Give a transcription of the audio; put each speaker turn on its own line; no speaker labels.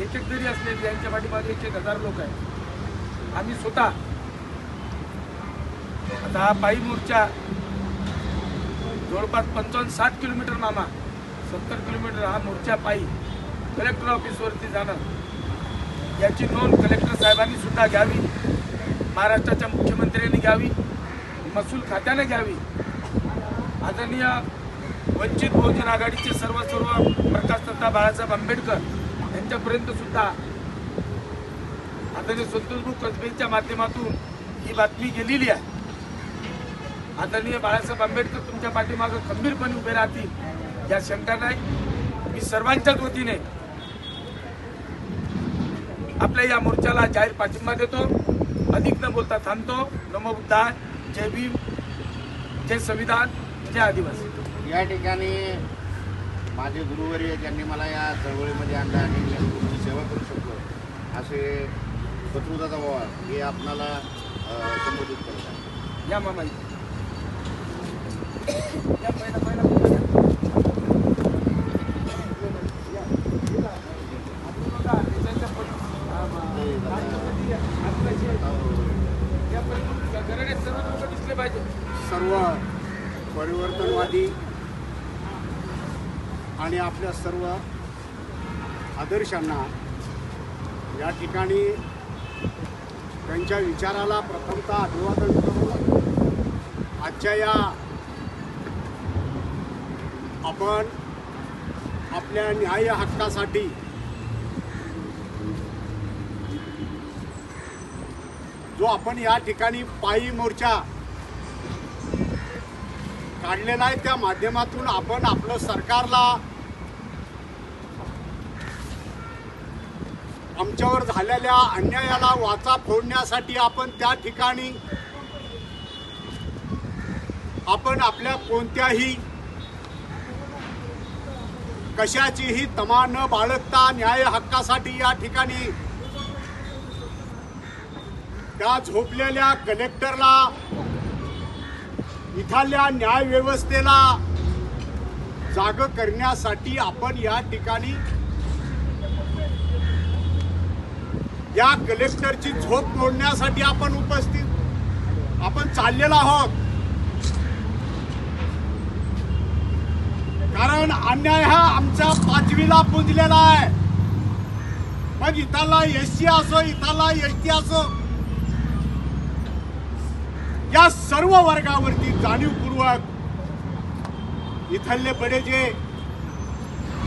एक जरी असले यांच्या पाठीमागे 1,000 लोक आहेत। आम्ही स्वतः आता हा पायी मोर्चा जवळपास 55-60 किलोमीटर मामा 70 किलोमीटर हा मोर्चा पायी कलेक्टर ऑफिसवरती जाणं याची नोंद कलेक्टर साहेबांनी सुद्धा घ्यावी, महाराष्ट्राच्या मुख्यमंत्र्यांनी घ्यावी, महसूल खात्याने घ्यावी। आदरणीय वंचित बहुजन आघाडीचे सर्व प्रकाशदत्ता बाळासाहेब आंबेडकर यांच्यापर्यंत सुद्धा आदरणीय संतोषभाऊ कसबेच्या माध्यमातून ही बातमी गेलेली आहे। आदरणीय बाळासाहेब आंबेडकर तुमच्या पाठीमागे खंबीरपणे उभे राहतील या शंका नाही। मी सर्वांच्याच वतीने आपल्या या मोर्चाला जाहीर पाठिंबा देतो। अधिक न बोलता थांबतो। नमो बुद्धाय, जय भीम, जय संविधान, जय आदिवासी।
या ठिकाणी माझे गुरुवर्य ज्यांनी मला या चळवळीमध्ये आणलं आणि मी सेवा करू शकतो असे शत्रुदादा पवार हे आपणाला संबोधित करतात।
या मामा या पहिला
सर्व परिवर्तनवादी आणि आपल्या सर्व आदर्शांना या ठिकाणी त्यांच्या विचाराला प्रथमतः अभिवादन करून आजच्या या आपण आपल्या न्याय हक्कासाठी जो आपण या ठिकाणी पायी मोर्चा काढलेला आहे त्या माध्यमातून आपण आपलं सरकारला आमच्यावर झालेल्या अन्यायाला वाचा फोडण्यासाठी आपण त्या ठिकाणी आपण आपल्या कोणत्याही कशाचीही तमा न बाळगता न्याय हक्कासाठी या ठिकाणी त्या झोपलेल्या कलेक्टरला इथल्या न्याय व्यवस्थेला जाग करण्यासाठी आपण या ठिकाणी या कलेक्टरची झोप मोडण्यासाठी आपण चाललेलो आहोत। कारण अन्याय हा आमच्या पाचवीला पुंजलेला आहे। मग इथला एससी असो इथला एसटी असो या सर्व वर्गावरती जाणीवपूर्वक इथले बडे जे